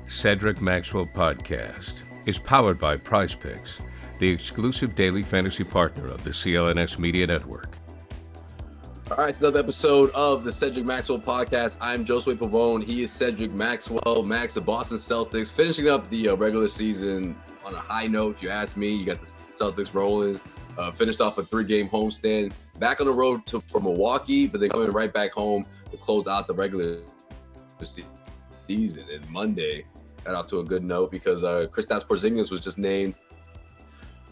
Cedric Maxwell Podcast is powered by Prize Picks, the exclusive daily fantasy partner of the CLNS Media Network. All right, it's another episode of the Cedric Maxwell Podcast. I'm Josue Pavone. He is Cedric Maxwell. Max, the Boston Celtics, finishing up the regular season on a high note. If you ask me, you got the Celtics rolling. Finished off a 3-game homestand. Back on the road for Milwaukee, but then coming right back home to close out the regular season. And Monday got off to a good note because Kristaps Porzingis was just named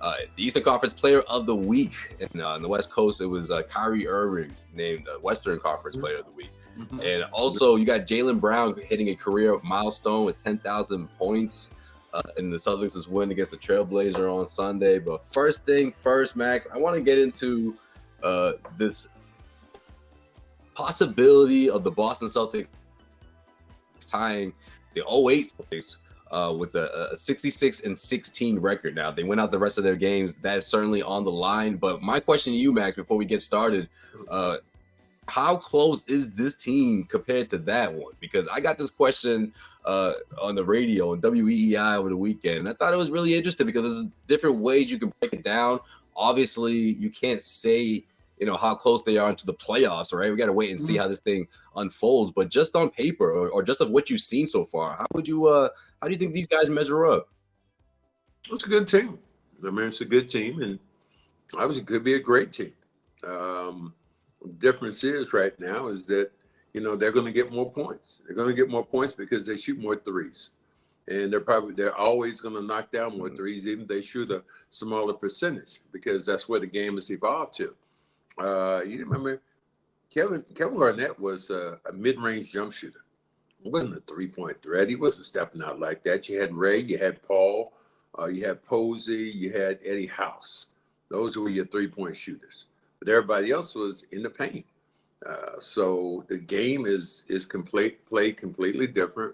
the Eastern Conference Player of the Week. And on the West Coast, it was Kyrie Irving named Western Conference Player of the Week. Mm-hmm. And also, you got Jaylen Brown hitting a career milestone with 10,000 points in the Celtics' win against the Trailblazer on Sunday. But first thing first, Max, I want to get into this possibility of the Boston Celtics tying the 08 Celtics with a 66-16 record. Now, they went out the rest of their games. That's certainly on the line. But my question to you, Max, before we get started, how close is this team compared to that one? Because I got this question on the radio on WEEI over the weekend, and I thought it was really interesting because there's different ways you can break it down. Obviously, you can't say, how close they are into the playoffs, right? We got to wait and see how this thing unfolds. But just on paper, or just of what you've seen so far, how do you think these guys measure up? It's a good team. I mean, it's a good team, and obviously it could be a great team. The difference is right now is that, they're going to get more points. They're going to get more points because they shoot more threes. And they're always going to knock down more threes, even if they shoot a smaller percentage, because that's where the game has evolved to. You remember Kevin Garnett was a mid-range jump shooter. He wasn't a three-point threat. He wasn't stepping out like that. You had Ray, you had Paul, you had Posey, you had Eddie House. Those were your three-point shooters. But everybody else was in the paint. So the game is played completely different.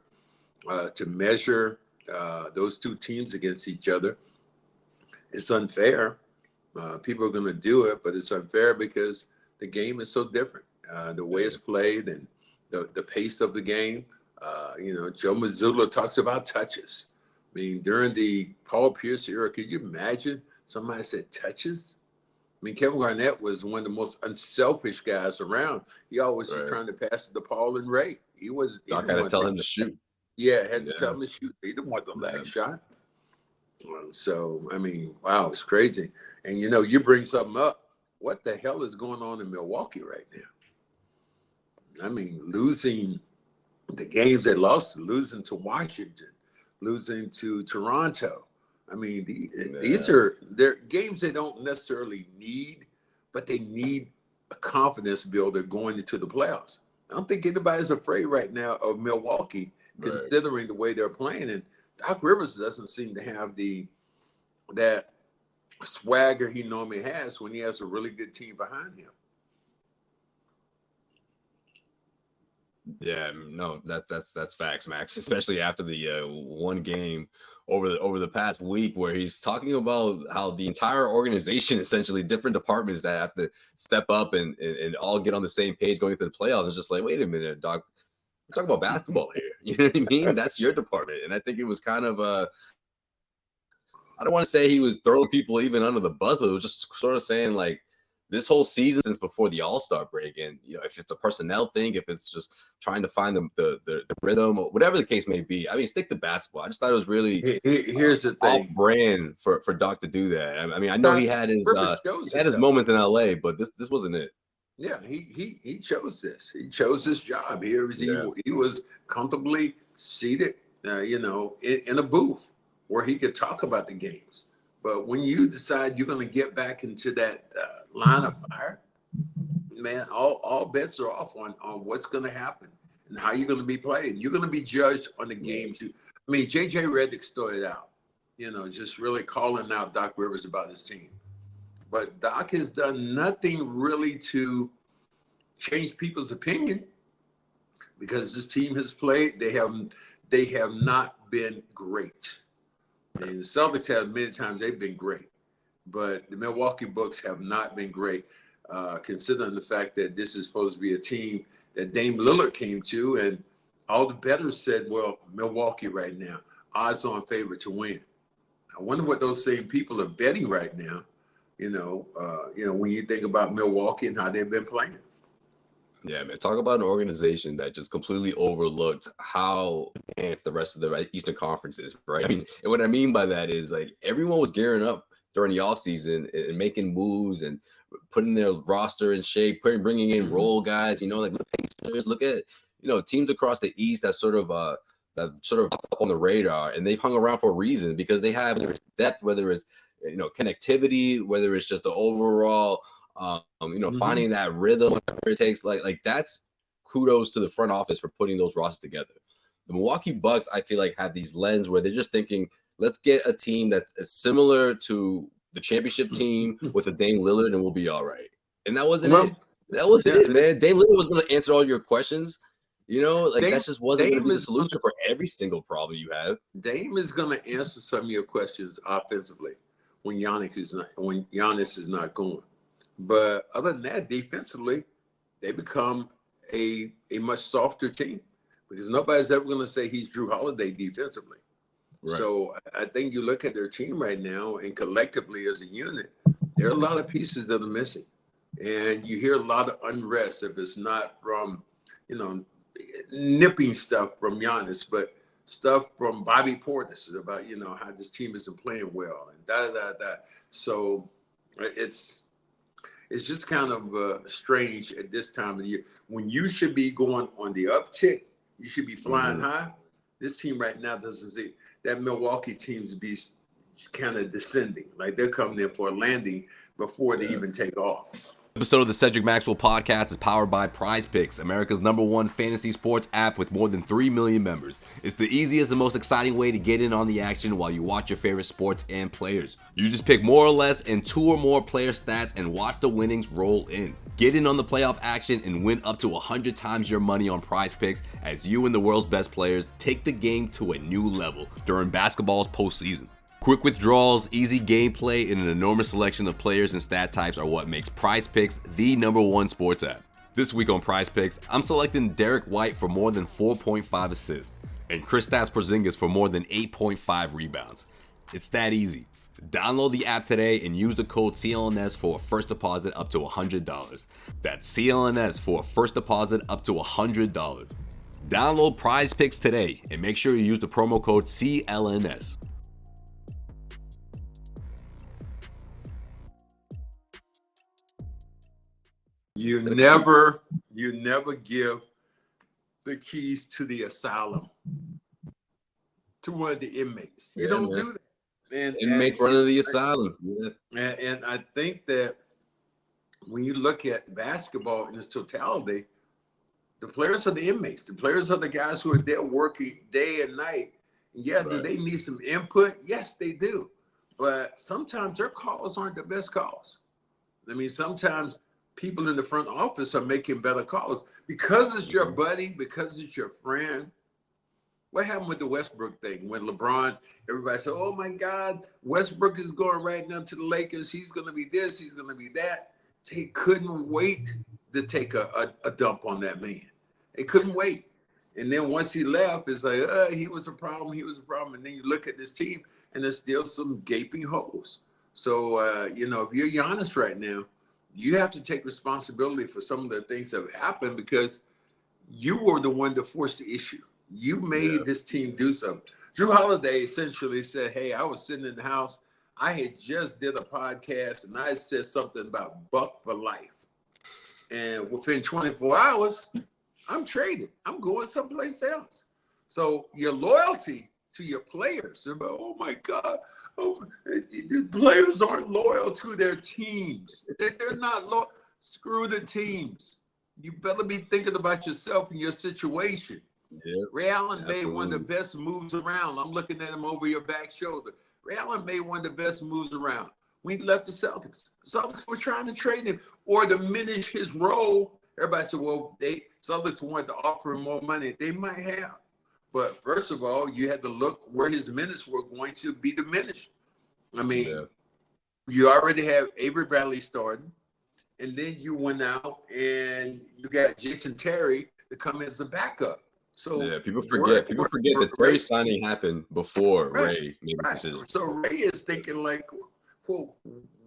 To measure those two teams against each other, it's unfair. People are going to do it, but it's unfair because the game is so different. The way it's played and the pace of the game. Joe Mazzulla talks about touches. I mean, during the Paul Pierce era, could you imagine somebody said touches? I mean, Kevin Garnett was one of the most unselfish guys around. He always was trying to pass it to Paul and Ray. Doc had to tell him to shoot. Yeah, had to tell him to shoot. He didn't want the last shot. So, I mean, wow, it's crazy. And, you bring something up. What the hell is going on in Milwaukee right now? I mean, losing the games they lost, losing to Washington, losing to Toronto. I mean, these are games they don't necessarily need, but they need a confidence builder going into the playoffs. I don't think anybody's afraid right now of Milwaukee, considering the way they're playing. And Doc Rivers doesn't seem to have that swagger he normally has when he has a really good team behind him. Yeah, no, that's facts, Max. Especially after the one game over the past week, where he's talking about how the entire organization, essentially different departments that have to step up and all get on the same page going into the playoffs. It's just like, wait a minute, Doc, we're talking about basketball here. You know what I mean? That's your department, and I think it was kind of I don't want to say he was throwing people even under the bus, but it was just sort of saying like, this whole season since before the All-Star break, and if it's a personnel thing, if it's just trying to find the rhythm, or whatever the case may be, I mean, stick to basketball. I just thought it was really here's the thing, off-brand for Doc to do that. I mean, I know he had his moments in LA, but this wasn't it. Yeah, he chose this. He chose this job. He was comfortably seated, in a booth where he could talk about the games. But when you decide you're going to get back into that line of fire, man, all bets are off on what's going to happen and how you're going to be played. You're going to be judged on the games. J.J. Redick started out, just really calling out Doc Rivers about his team. But Doc has done nothing really to change people's opinion because this team has played. They have not been great. And the Celtics have many times they've been great, but the Milwaukee Bucks have not been great, considering the fact that this is supposed to be a team that Dame Lillard came to, and all the bettors said, well, Milwaukee right now, odds-on favorite to win. I wonder what those same people are betting right now, when you think about Milwaukee and how they've been playing. Yeah, man. Talk about an organization that just completely overlooked how advanced the rest of the Eastern Conference is, right? I mean, and what I mean by that is like everyone was gearing up during the offseason and making moves and putting their roster in shape, bringing in role guys, like the Pacers. Look at, teams across the East that sort of up on the radar, and they've hung around for a reason because they have depth, whether it's, connectivity, whether it's just the overall finding that rhythm, whatever it takes, like that's kudos to the front office for putting those rosters together. The Milwaukee Bucks, I feel like, have these lens where they're just thinking, let's get a team that's similar to the championship team with a Dame Lillard, and we'll be all right. And that wasn't it. That wasn't it, man. Dame Lillard was going to answer all your questions. That just wasn't going to be the solution for every single problem you have. Dame is going to answer some of your questions offensively when Giannis is not going. But other than that, defensively, they become a much softer team because nobody's ever going to say he's Drew Holiday defensively. Right. So I think you look at their team right now and collectively as a unit, there are a lot of pieces that are missing. And you hear a lot of unrest if it's not from, nipping stuff from Giannis, but stuff from Bobby Portis about, how this team isn't playing well and da. So it's just kind of strange at this time of the year. When you should be going on the uptick, you should be flying high. This team right now doesn't see that Milwaukee team's be kind of descending. Like they're coming in for a landing before they even take off. Episode of the Cedric Maxwell podcast is powered by Prize Picks, America's #1 fantasy sports app with more than 3 million members. It's the easiest and most exciting way to get in on the action while you watch your favorite sports and players. You just pick more or less and 2 or more player stats and watch the winnings roll in. Get in on the playoff action and win up to 100 times your money on Prize Picks as you and the world's best players take the game to a new level during basketball's postseason. Quick withdrawals, easy gameplay, and an enormous selection of players and stat types are what makes Prize Picks the #1 sports app. This week on Prize Picks, I'm selecting Derek White for more than 4.5 assists and Kristaps Porzingis for more than 8.5 rebounds. It's that easy. Download the app today and use the code CLNS for a first deposit up to $100. That's CLNS for a first deposit up to $100. Download Prize Picks today and make sure you use the promo code CLNS. You never give the keys to the asylum to one of the inmates. You don't do that. Inmates running the asylum. Yeah. And I think that when you look at basketball in its totality, the players are the inmates. The players are the guys who are there working day and night. Yeah, do they need some input? Yes, they do. But sometimes their calls aren't the best calls. I mean, sometimes people in the front office are making better calls because it's your buddy, because it's your friend. What happened with the Westbrook thing when LeBron, everybody said, oh my God, Westbrook is going right now to the Lakers. He's going to be this, he's going to be that. They couldn't wait to take a dump on that man. They couldn't wait. And then once he left, it's like, he was a problem. And then you look at this team and there's still some gaping holes. So, if you're Giannis right now, you have to take responsibility for some of the things that have happened because you were the one to force the issue. You made this team do something. Drew Holiday essentially said, hey, I was sitting in the house. I had just did a podcast and I said something about Buck for life. And within 24 hours, I'm traded. I'm going someplace else. So your loyalty to your players, about, oh my God, the players aren't loyal to their teams. They're not loyal. Screw the teams. You better be thinking about yourself and your situation. Yeah, Ray Allen made one of the best moves around. I'm looking at him over your back shoulder. Ray Allen made one of the best moves around. When he left the Celtics. Celtics were trying to trade him or diminish his role. Everybody said, well, Celtics wanted to offer him more money. They might have. But first of all, you had to look where his minutes were going to be diminished. I mean, you already have Avery Bradley starting, and then you went out and you got Jason Terry to come in as a backup. So yeah, people forget that Terry signing happened before right, Ray made the decision. So Ray is thinking like, well,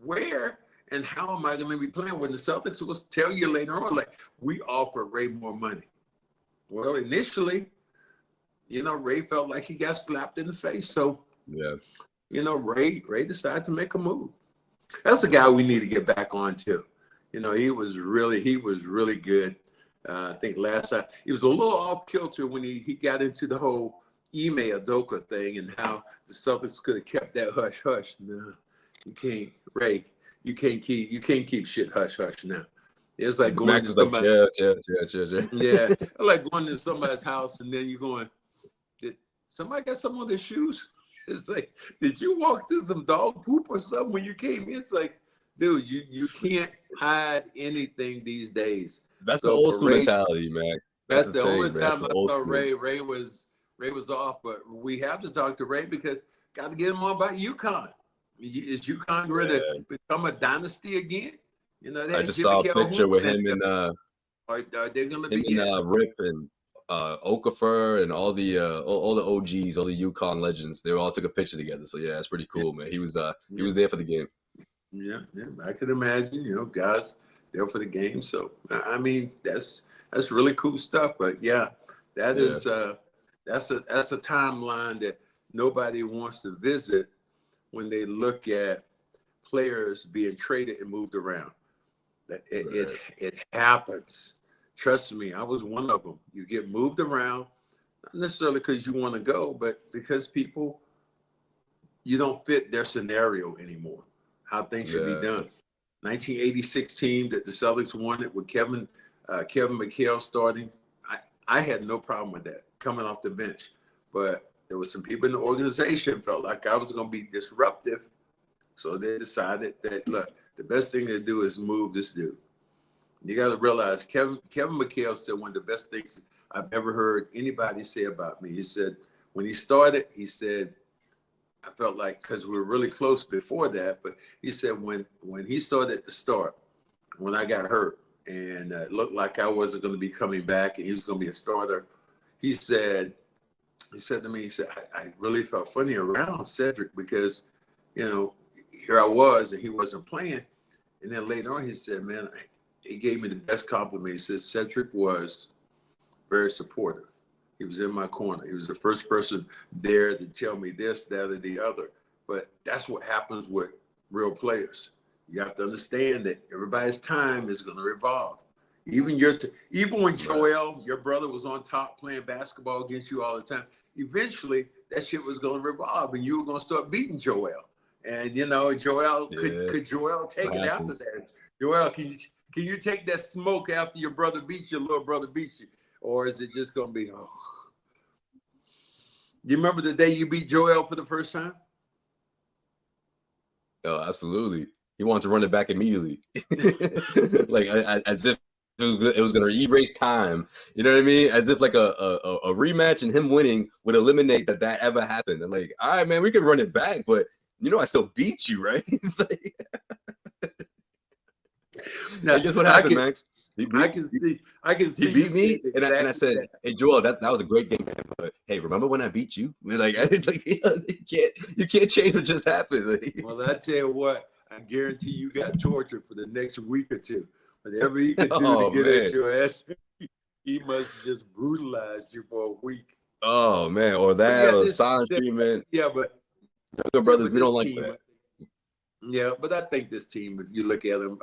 where and how am I going to be playing when the Celtics will tell you later on, like, we offer Ray more money. Well, initially, Ray felt like he got slapped in the face. So, yeah, Ray decided to make a move. That's a guy we need to get back on too. He was really good. I think last time he was a little off kilter when he got into the whole Ime Udoka thing and how the Celtics could have kept that hush hush. No, you can't, Ray. You can't keep shit hush hush now. It's like going Max to is like, somebody. chill. Yeah, like going to somebody's house and then you're going, did somebody got some on their shoes? It's like, did you walk through some dog poop or something when you came in? It's like, dude, you can't hide anything these days. That's the old school mentality, Max. That's the only thing, time I thought Ray was off. But we have to talk to Ray because got to get him on about UConn. Is UConn ready to become a dynasty again? I just saw a picture with him and are they going to be Rip and Okafor and all the OGs, all the UConn legends. They all took a picture together. So yeah, that's pretty cool, man. He was there for the game. Yeah, I could imagine, guys there for the game. So I mean, that's really cool stuff. But yeah, that's a timeline that nobody wants to visit when they look at players being traded and moved around. It happens. Trust me, I was one of them. You get moved around, not necessarily because you want to go, but because you don't fit their scenario anymore, how things should be done. 1986 team that the Celtics won it with Kevin McHale starting. I had no problem with that coming off the bench, but there was some people in the organization felt like I was going to be disruptive. So they decided that, look, the best thing to do is move this dude. You got to realize Kevin McHale said one of the best things I've ever heard anybody say about me. He said, when he started, he said, I felt like, because we were really close before that, but he said when he started to start, when I got hurt and it looked like I wasn't going to be coming back and he was going to be a starter, he said to me, I really felt funny around Cedric because, here I was and he wasn't playing. And then later on, he said, man, he gave me the best compliment. He said, Cedric was very supportive. He was in my corner. He was the first person there to tell me this, that, or the other. But that's what happens with real players. You have to understand that everybody's time is going to revolve. Even when Joel, your brother, was on top playing basketball against you all the time, eventually that shit was going to revolve and you were going to start beating Joel. And, Joel, could Joel take it after that? Joel, can you take that smoke after your little brother beats you? Or is it just going to be, Do you remember the day you beat Joel for the first time? Oh, absolutely. He wanted to run it back immediately. Like, as if it was going to erase time. You know what I mean? As if like a rematch and him winning would eliminate that ever happened. And like, all right, man, we can run it back, but I still beat you, right? Like, now, guess what happened, Max? I can see. He beat me, and I said, "Hey, Joel, that was a great game, man. But hey, remember when I beat you? Like, it's like you can't change what just happened." Like, well, I tell you what, I guarantee you got tortured for the next week or two. Whatever he could do to get at your ass, he must just brutalize you for a week. Oh man, or that, or silent treatment. Yeah, but brothers, we don't like that. Yeah, but I think this team, if you look at them,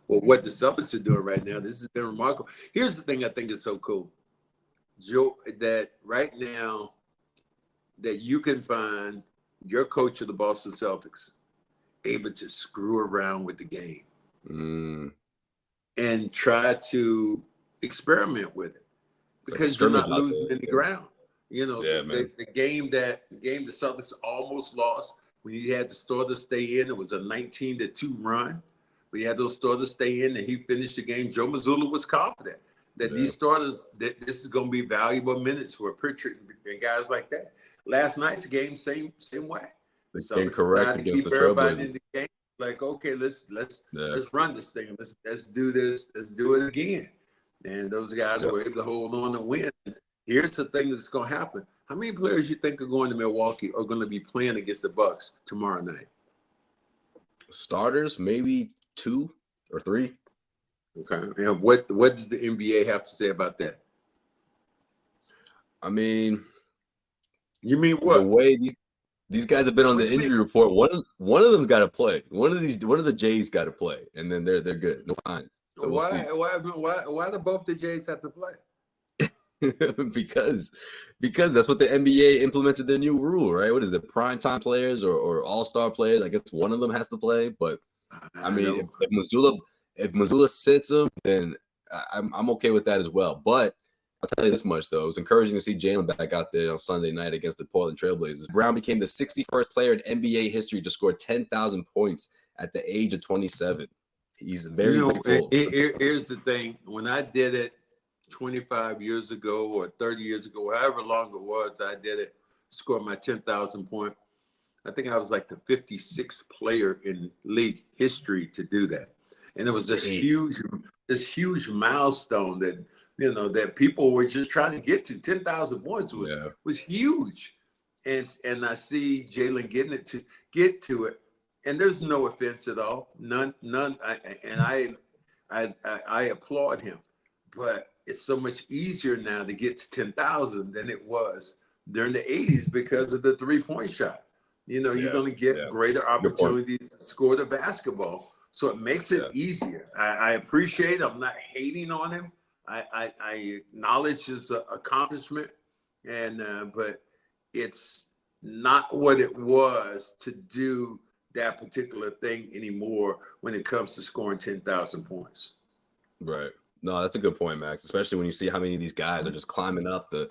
what the Celtics are doing right now, this has been remarkable. Here's the thing I think is so cool, Joe, that right now that you can find your coach of the Boston Celtics able to screw around with the game and try to experiment with it because you're not losing any ground. The game the Celtics almost lost when he had the starters stay in. It was a 19-2 run. But he had those starters stay in, and he finished the game. Joe Mazzulla was confident that these starters, that this is going to be valuable minutes for Pritchard and guys like that. Last night's game, same way. They correct against the Trailblazers. In the game, like, okay, let's run this thing. Let's do this. Let's do it again. And those guys were able to hold on and win. Here's the thing that's going to happen. How many players you think are going to Milwaukee are going to be playing against the Bucks tomorrow night? Starters, maybe 2 or 3. Okay. And what does the NBA have to say about that? I mean, you mean what? The way these guys have been on the injury report, one of them's got to play. One of the Jays got to play, and then they're good. No fines. So why do both the Jays have to play? because that's what the NBA implemented their new rule, right? What is it, primetime players or all-star players? I guess one of them has to play, but I mean, if Missoula sits him, then I'm okay with that as well. But I'll tell you this much, though. It was encouraging to see Jaylen back out there on Sunday night against the Portland Trailblazers. Brown became the 61st player in NBA history to score 10,000 points at the age of 27. He's very full. Here's the thing. When I did it 25 years ago or 30 years ago, however long it was, I did it, scored my 10,000 point. I think I was like the 56th player in league history to do that. And it was this huge milestone that, that people were just trying to get to. 10,000 points was huge. And I see Jaylen get to it. And there's no offense at all. None. I applaud him. But it's so much easier now to get to 10,000 than it was during the 80s because of the 3-point shot. You're going to get greater opportunities to score the basketball. So it makes it easier. I appreciate it. I'm not hating on him. I acknowledge his accomplishment, but it's not what it was to do that particular thing anymore when it comes to scoring 10,000 points. Right. No, that's a good point, Max, especially when you see how many of these guys are just climbing up the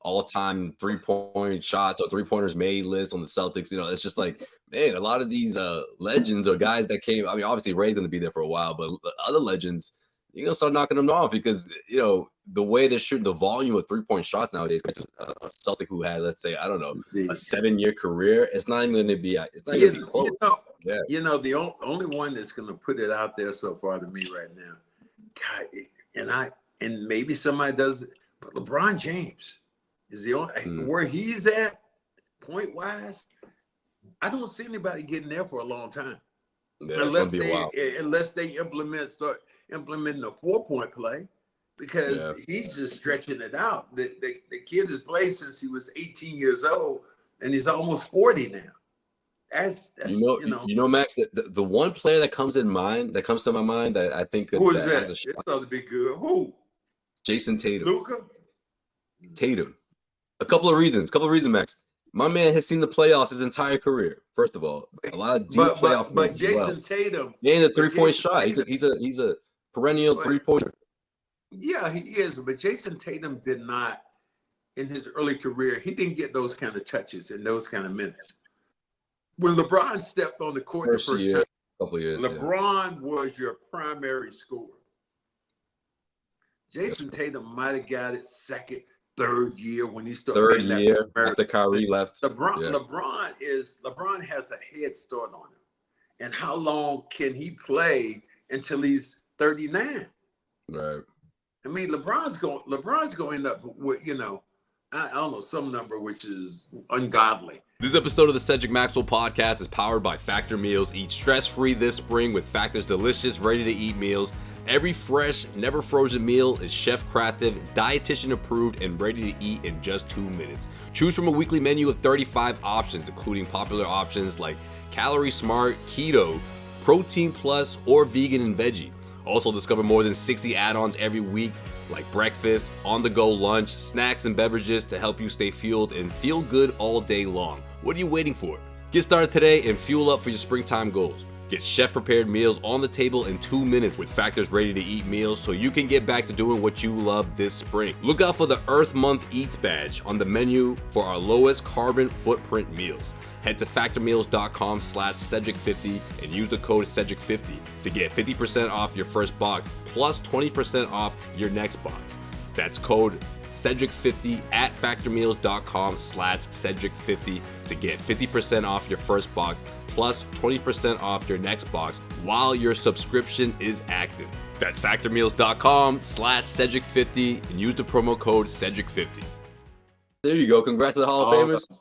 all-time 3-point shots or 3-pointers made list on the Celtics. It's just like, man, a lot of these legends or guys that came. I mean, obviously Ray's going to be there for a while, but other legends, you're going to start knocking them off because, the way they're shooting, the volume of 3-point shots nowadays, a Celtic who had, let's say, I don't know, a 7-year career, it's not even going to be close. The only one that's going to put it out there so far to me right now, God, and maybe somebody does it, but LeBron James is the only where he's at point wise. I don't see anybody getting there for a long time, unless they start implementing a 4-point play, because he's just stretching it out. The kid has played since he was 18 years old, and he's almost 40 now. That's Max, the one player that comes to my mind that I think who is that? It's going to be good. Who? Jason Tatum. Luka? Tatum. A couple of reasons, Max. My man has seen the playoffs his entire career. First of all, a lot of deep playoff. But Jason Tatum, he ain't a 3-point shot. He's a perennial 3-pointer. Yeah, he is. But Jason Tatum did not, in his early career, he didn't get those kind of touches and those kind of minutes. When LeBron stepped on the court the first time, couple years, LeBron was your primary scorer. Jason Tatum might have got it second, third year when he started. Third year after Kyrie left. LeBron has a head start on him. And how long can he play until he's 39? Right. I mean, LeBron's going to end up with, I don't know, some number which is ungodly. This episode of the Cedric Maxwell podcast is powered by Factor Meals. Eat stress-free this spring with Factor's delicious, ready-to-eat meals. Every fresh, never frozen meal is chef-crafted, dietitian approved, and ready to eat in just 2 minutes. Choose from a weekly menu of 35 options, including popular options like Calorie Smart, Keto, Protein Plus, or Vegan and Veggie. Also discover more than 60 add-ons every week, like breakfast, on-the-go lunch, snacks, and beverages to help you stay fueled and feel good all day long. What are you waiting for? Get started today and fuel up for your springtime goals. Get chef-prepared meals on the table in 2 minutes with Factor's ready-to-eat meals so you can get back to doing what you love this spring. Look out for the Earth Month Eats badge on the menu for our lowest carbon footprint meals. Head to factormeals.com/Cedric50 and use the code Cedric50 to get 50% off your first box plus 20% off your next box. That's code Cedric50 at factormeals.com/Cedric50 to get 50% off your first box plus 20% off your next box while your subscription is active. That's factormeals.com/Cedric50 and use the promo code Cedric50. There you go. Congrats to the Hall of Famers.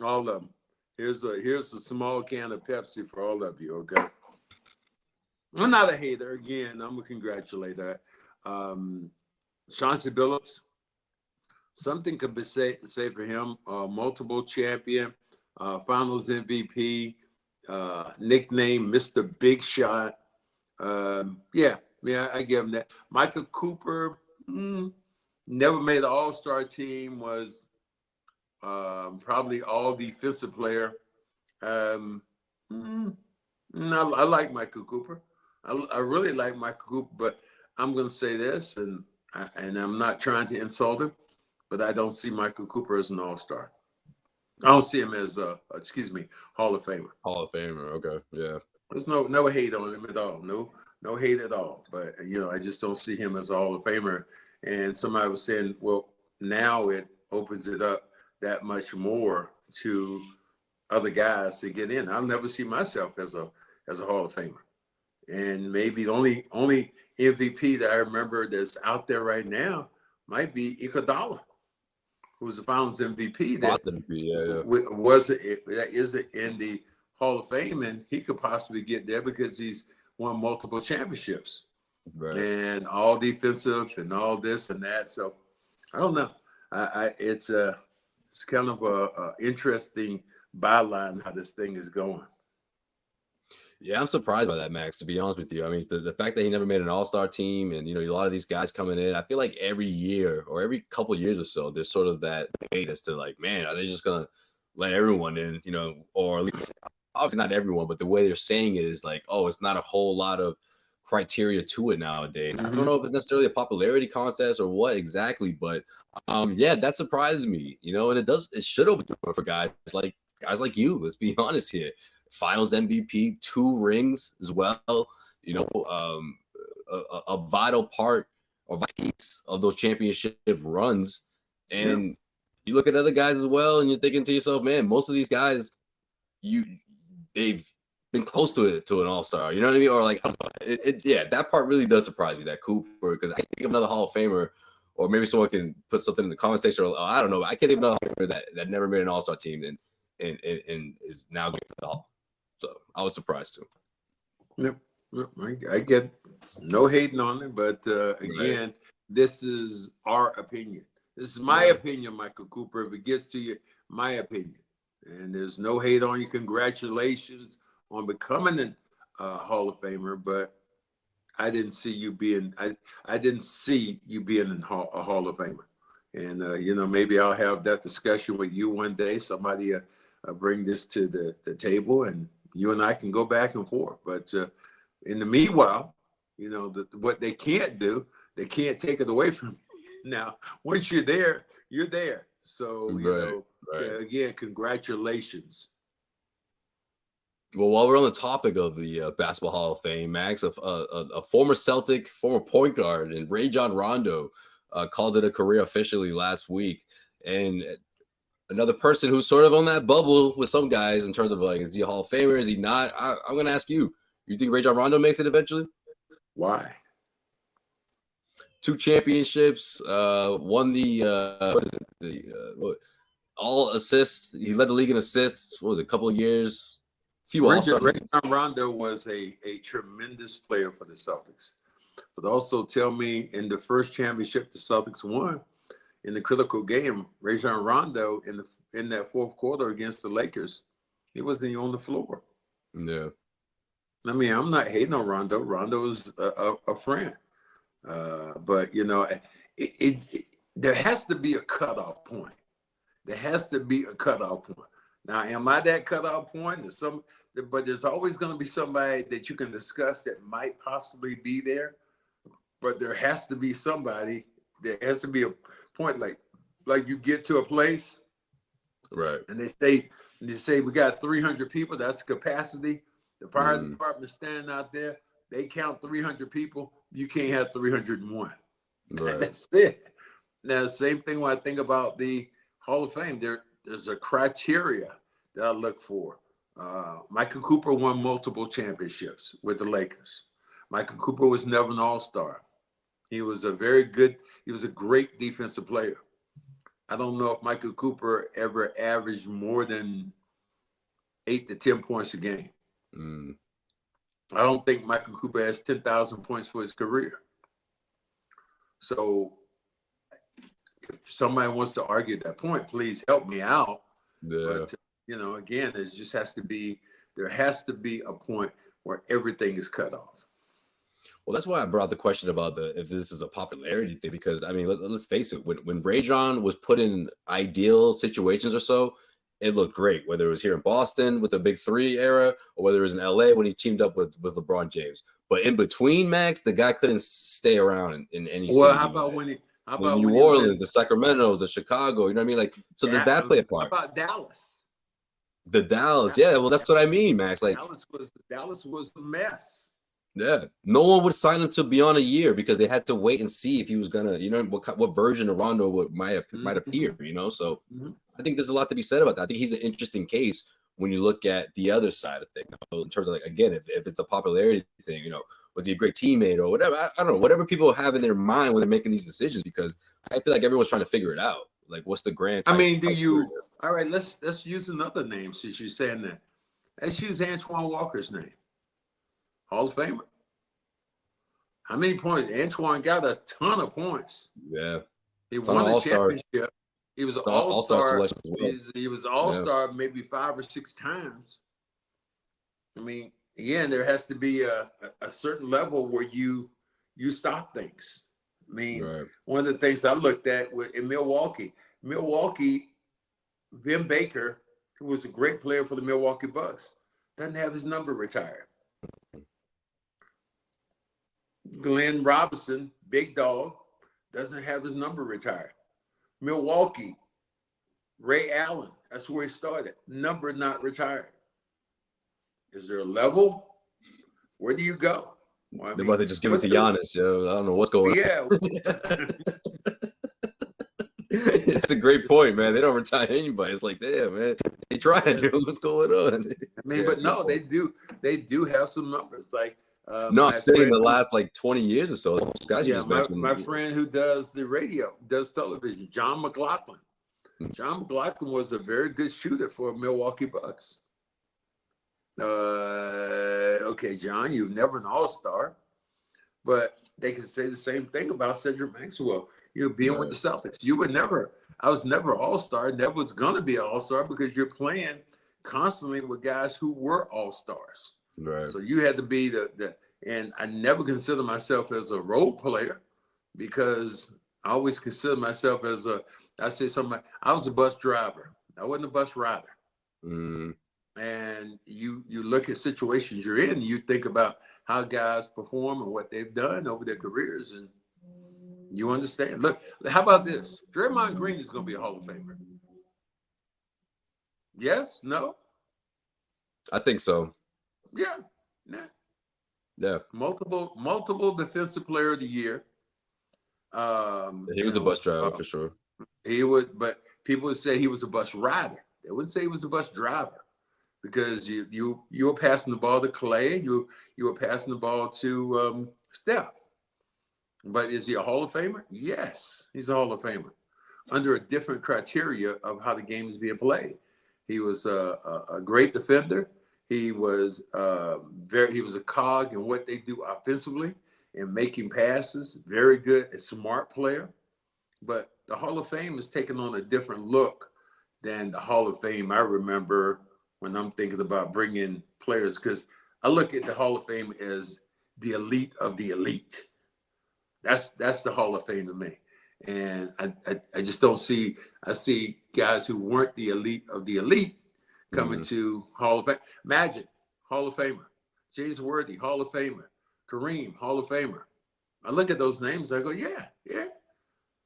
All of them. Here's a small can of Pepsi for all of you. Okay. I'm not a hater. Again, I'm gonna congratulate that. Chauncey Billups. Something could be say for him. Multiple champion, Finals MVP, nickname Mr. Big Shot. Yeah, I give him that. Michael Cooper, never made an All-Star team. Was probably all defensive player. No, I like Michael Cooper. I really like Michael Cooper, but I'm going to say this, and I'm not trying to insult him, but I don't see Michael Cooper as an All-Star. I don't see him as Hall of Famer. Hall of Famer. Okay, yeah. There's no hate on him at all. No hate at all. But I just don't see him as a Hall of Famer. And somebody was saying, well, now it opens it up that much more to other guys to get in. I'll never see myself as a Hall of Famer. And maybe the only MVP that I remember that's out there right now might be Iguodala, who's the Finals MVP. That is in the Hall of Fame, and he could possibly get there because he's won multiple championships, right, and all defensive and all this and that. So I don't know. It's kind of a interesting byline how this thing is going. Yeah, I'm surprised by that, Max, to be honest with you. I mean, the fact that he never made an all-star team and, a lot of these guys coming in, I feel like every year or every couple of years or so, there's sort of that debate as to like, man, are they just going to let everyone in, or at least obviously not everyone, but the way they're saying it is like, oh, it's not a whole lot of criteria to it nowadays. I don't know if it's necessarily a popularity contest or what exactly, but yeah, that surprises me, and it should open the door for guys like you. Let's be honest here. Finals MVP, 2 rings as well, a vital part or piece of those championship runs. And you look at other guys as well, and you're thinking to yourself, man, most of these guys, they've been close to an all-star, you know what I mean? Or like, that part really does surprise me, that Cooper, because I think of another Hall of Famer, or maybe someone can put something in the comment section, or I don't know, I can't even know that never made an all-star team and is now getting to the Hall. So I was surprised too. Yep. I get no hating on it, but again, this is our opinion. This is my opinion, Michael Cooper. If it gets to you, my opinion. And there's no hate on you. Congratulations on becoming a Hall of Famer, but I didn't see you being a Hall of Famer. And maybe I'll have that discussion with you one day. Somebody bring this to the table, and you and I can go back and forth. But in the meanwhile, what they can't do, they can't take it away from you. Now, once you're there, you're there. So, again, congratulations. Well, while we're on the topic of the Basketball Hall of Fame, Max, a former Celtic, former point guard, and Rajon Rondo called it a career officially last week. And another person who's sort of on that bubble with some guys in terms of like, is he a Hall of Famer? Is he not? I'm going to ask you. You think Rajon Rondo makes it eventually? Why? 2 championships, won all assists. He led the league in assists. What was it, a couple of years? Rajon Rondo was a tremendous player for the Celtics. But also tell me, in the first championship the Celtics won, in the critical game, Rajon Rondo in that fourth quarter against the Lakers, he wasn't even on the floor. Yeah. I mean, I'm not hating on Rondo. Rondo is a friend. But, there has to be a cutoff point. There has to be a cutoff point. Now, am I that cutoff point? But there's always going to be somebody that you can discuss that might possibly be there. But there has to be somebody. There has to be a point like you get to a place, right? And they say we got 300 people. That's the capacity. The fire department standing out there. They count 300 people. You can't have 301. Right. That's it. Now, the same thing when I think about the Hall of Fame. There's a criteria that I look for. Michael Cooper won multiple championships with the Lakers. Michael Cooper was never an all-star. He was a great defensive player. I don't know if Michael Cooper ever averaged more than 8 to 10 points a game. I don't think Michael Cooper has 10,000 points for his career. So if somebody wants to argue that point, please help me out. Yeah. But, again, there has to be a point where everything is cut off. Well, that's why I brought the question about if this is a popularity thing, because I mean, let's face it, when Rajon was put in ideal situations or so, it looked great, whether it was here in Boston with the Big Three era or whether it was in LA when he teamed up with LeBron James. But in between, Max, the guy couldn't stay around in any city. Well, how about New Orleans, the Sacramento, the Chicago, you know what I mean? Like, so did that play a part? How about Dallas? The Dallas, yeah, well, that's what I mean, Max. Like Dallas was a mess. Yeah, no one would sign him to beyond a year because they had to wait and see if he was gonna, what version of Rondo might appear, So I think there's a lot to be said about that. I think he's an interesting case when you look at the other side of things in terms of, like, again, if it's a popularity thing, was he a great teammate or whatever? I don't know, whatever people have in their mind when they're making these decisions, because I feel like everyone's trying to figure it out. Like, what's the grand? All right, let's use another name since you're saying that. Let's use Antoine Walker's name. Hall of Famer. How many points? Antoine got a ton of points. Yeah. He won the championship. He was an all-star. Well. He was all-star maybe 5 or 6 times. I mean, again, there has to be a certain level where you stop things. I mean, One of the things I looked at in Milwaukee, Vin Baker, who was a great player for the Milwaukee Bucks, doesn't have his number retired. Glenn Robinson, big dog, doesn't have his number retired. Milwaukee, Ray Allen, that's where he started. Number not retired. Is there a level? Where do you go? Well, they're about to just give it to Giannis. I don't know what's going on. Yeah. It's a great point, man. They don't retire anybody. It's like, damn, man. They try to do what's going on. I mean, but no, they do. They do have some numbers. Like, no, I'm saying the last 20 years or so. Guys, my friend who does the radio, does television, John McLaughlin. John McLaughlin was a very good shooter for Milwaukee Bucks. Okay, John, you're never an all-star, but they can say the same thing about Cedric Maxwell. Being with the Celtics, I was never all-star, never was gonna be an all-star because you're playing constantly with guys who were all-stars. Right. So you had to be and I never consider myself as a role player because I always consider myself as I was a bus driver. I wasn't a bus rider. And you look at situations you're in, you think about how guys perform and what they've done over their careers, and you understand. Look, how about this? Draymond Green is going to be a Hall of Famer. Yes? No? I think so. Yeah. Multiple Defensive Player of the Year. He was a bus driver for sure. He would, but people would say he was a bus rider. They wouldn't say he was a bus driver because you were passing the ball to Clay, you were passing the ball to Steph. But is he a Hall of Famer? Yes, he's a Hall of Famer under a different criteria of how the game is being played. He was a great defender. He was he was a cog in what they do offensively and making passes. Very good, a smart player. But the Hall of Fame is taking on a different look than the Hall of Fame I remember when I'm thinking about bringing players, because I look at the Hall of Fame as the elite of the elite. That's the Hall of Fame to me. And I just don't see, I see guys who weren't the elite of the elite coming to Hall of Fame. Magic, Hall of Famer. James Worthy, Hall of Famer. Kareem, Hall of Famer. I look at those names, I go, yeah,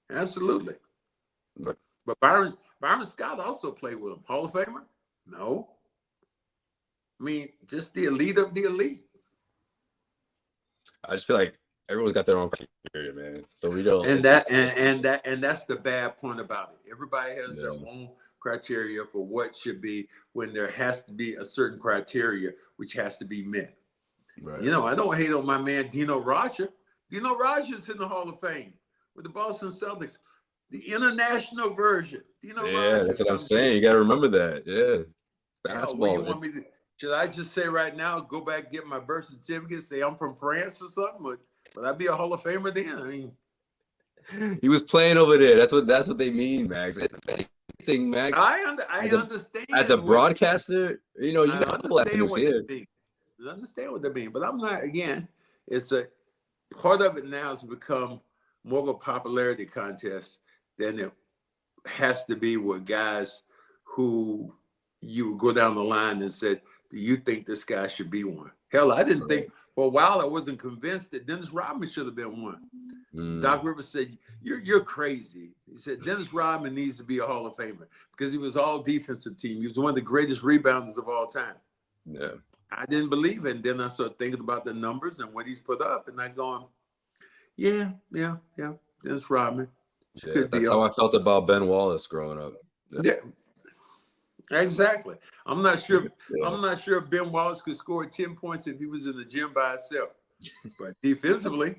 absolutely. But Byron Scott also played with him. Hall of Famer? No. I mean, just the elite of the elite. I just feel like everyone's got their own criteria, man. So we don't. And that's the bad point about it. Everybody has their own criteria for what should be when there has to be a certain criteria which has to be met. Right. I don't hate on my man Dino Roger. Dino Roger's in the Hall of Fame with the Boston Celtics. the international version. You know, Yeah, that's what I'm saying. You got to remember that. Yeah. Basketball. You want me to, should I just say right now, go back and get my birth certificate, say I'm from France or something? Would I be a Hall of Famer then? I mean, he was playing over there. That's what they mean, Max. Anything, Max. I understand. As a broadcaster, you know, you got to understand what they mean. I understand what they mean, but I'm not. Again, it's a part of it now has become more of a popularity contest than it has to be with guys who you go down the line and said, do you think this guy should be one? Hell, I didn't think for a while. I wasn't convinced that Dennis Rodman should have been one. Doc Rivers said, you're crazy. He said, Dennis Rodman needs to be a Hall of Famer because he was all defensive team. He was one of the greatest rebounders of all time. Yeah. I didn't believe it. And then I started thinking about the numbers and what he's put up. And I going, yeah. Dennis Rodman. Yeah, that's how I felt about Ben Wallace growing up. Yeah. Exactly. I'm not sure if Ben Wallace could score 10 points if he was in the gym by himself. But defensively,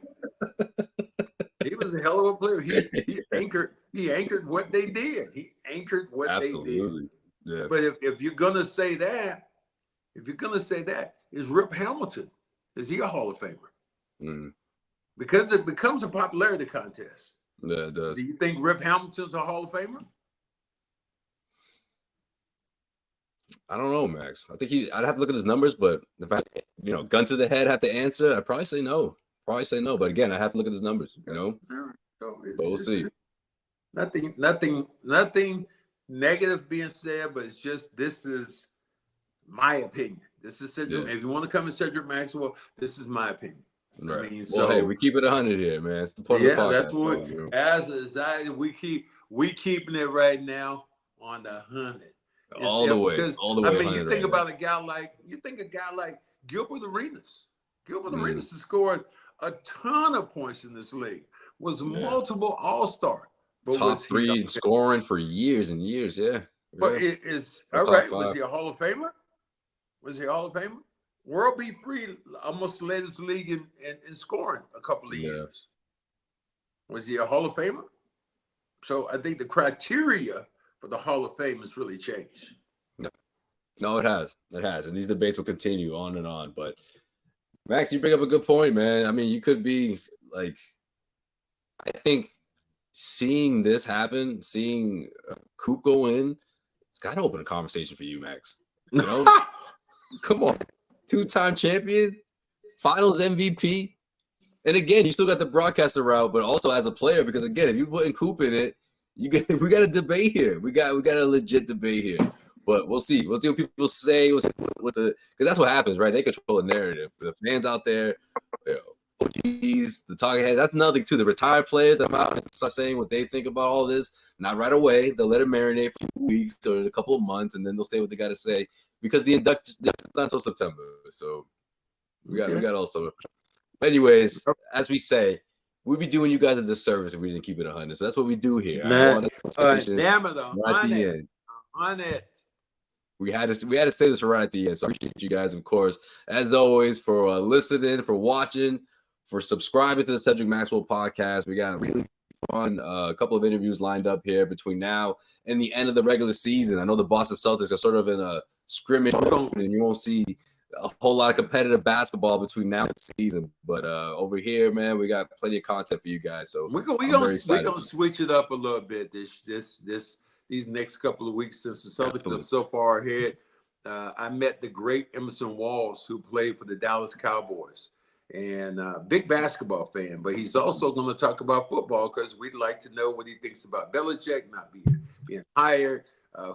he was a hell of a player. He anchored what they did. He anchored what Absolutely. they did. Yeah. But if you're gonna say that, is Rip Hamilton, is he a Hall of Famer? Mm. Because it becomes a popularity contest. Yeah, it does. Do you think Rip Hamilton's a Hall of Famer? I don't know, Max. I think I'd have to look at his numbers, but if I, gun to the head, have to answer, I'd probably say no. But again, I have to look at his numbers, So we'll see. Nothing negative being said, but it's just, this is my opinion. This is Cedric. Yeah. If you want to come to Cedric Maxwell, this is my opinion. Right. I mean, hey, we keep it 100 here, man. It's the point of the podcast. That's what we keeping it right now on the 100. All the way. I mean, you think about a guy like Gilbert Arenas. Gilbert Arenas has scored a ton of points in this league. Was multiple All-Star. Top 3 in scoring for years and years. Yeah. But it's all right. Was he a Hall of Famer? World Beat Free almost led his league in scoring a couple of years. Was he a Hall of Famer? So I think the criteria for the Hall of Fame has really changed. No, it has. And these debates will continue on and on. But Max, you bring up a good point, man. I mean, you could be like, I think seeing this happen, seeing Coop go in, it's got to open a conversation for you, Max. Come on. 2-time champion, finals MVP. And again, you still got the broadcaster route, but also as a player, because again, if you put Coop in it, we got a debate here. We got a legit debate here. But we'll see. We'll see what people say. Because that's what happens, right? They control the narrative. The fans out there, OGs, the talking heads. That's another thing too. The retired players that come out and start saying what they think about all this. Not right away. They'll let it marinate for a few weeks or a couple of months, and then they'll say what they got to say. Because the induct not until September, so we got all summer. Anyways, as we say, we'd be doing you guys a disservice if we didn't keep it 100. So that's what we do here. Damn it, though. On it. We had to say this right at the end. So I appreciate you guys, of course, as always, for listening, for watching, for subscribing to the Cedric Maxwell podcast. We got really fun a couple of interviews lined up here between now and the end of the regular season. I know the Boston Celtics are sort of in a scrimmage, and you won't see a whole lot of competitive basketball between now and the season. But over here, man, we got plenty of content for you guys. So we're gonna switch it up a little bit these next couple of weeks since the Celtics are so far ahead. I met the great Emerson Walls, who played for the Dallas Cowboys, and big basketball fan. But he's also going to talk about football because we'd like to know what he thinks about Belichick not being hired,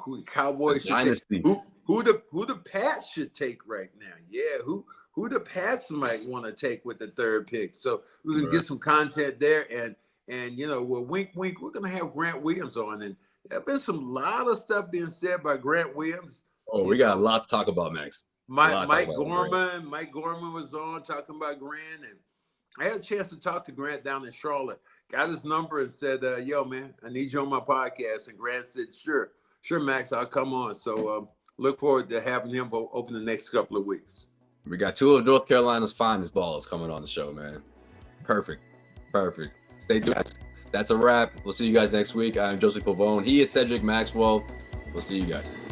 who the Cowboys should take, who the Pats should take right now. Yeah, who the Pats might want to take with the 3rd pick. So we can get some content there, and well, wink, wink. We're going to have Grant Williams on, and there's been a lot of stuff being said by Grant Williams. Oh, we got a lot to talk about, Max. Mike Gorman was on talking about Grant, and I had a chance to talk to Grant down in Charlotte. Got his number and said, yo, man, I need you on my podcast. And Grant said, sure, Max, I'll come on. So look forward to having him open the next couple of weeks. We got 2 of North Carolina's finest balls coming on the show, man. Perfect. Stay tuned. that's a wrap. We'll see you guys next week. I'm Joseph Pavone. He is Cedric Maxwell. We'll see you guys.